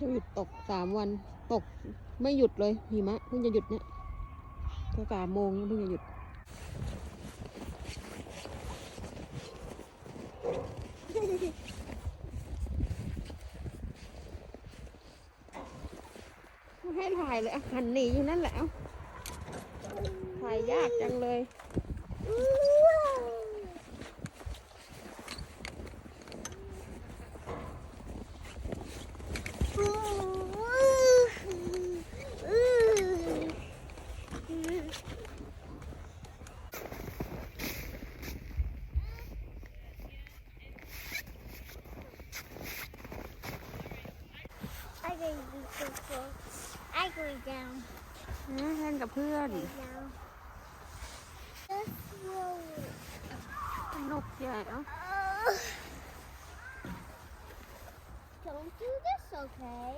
จะหยุดตก3 วันตกไม่หยุดเลยหิมะเพิ่งจะหยุดเนี่ยพอ3 โมงเพิ่งจะหยุดไม่ให้ถ่ายเลยหันหนีอยู่นั่นแหละถ่ายยากจังเลย I go down. เล่นกับเพื่อน Down. Just roll. สนุกใหญ่เอ้า Don't do this, okay?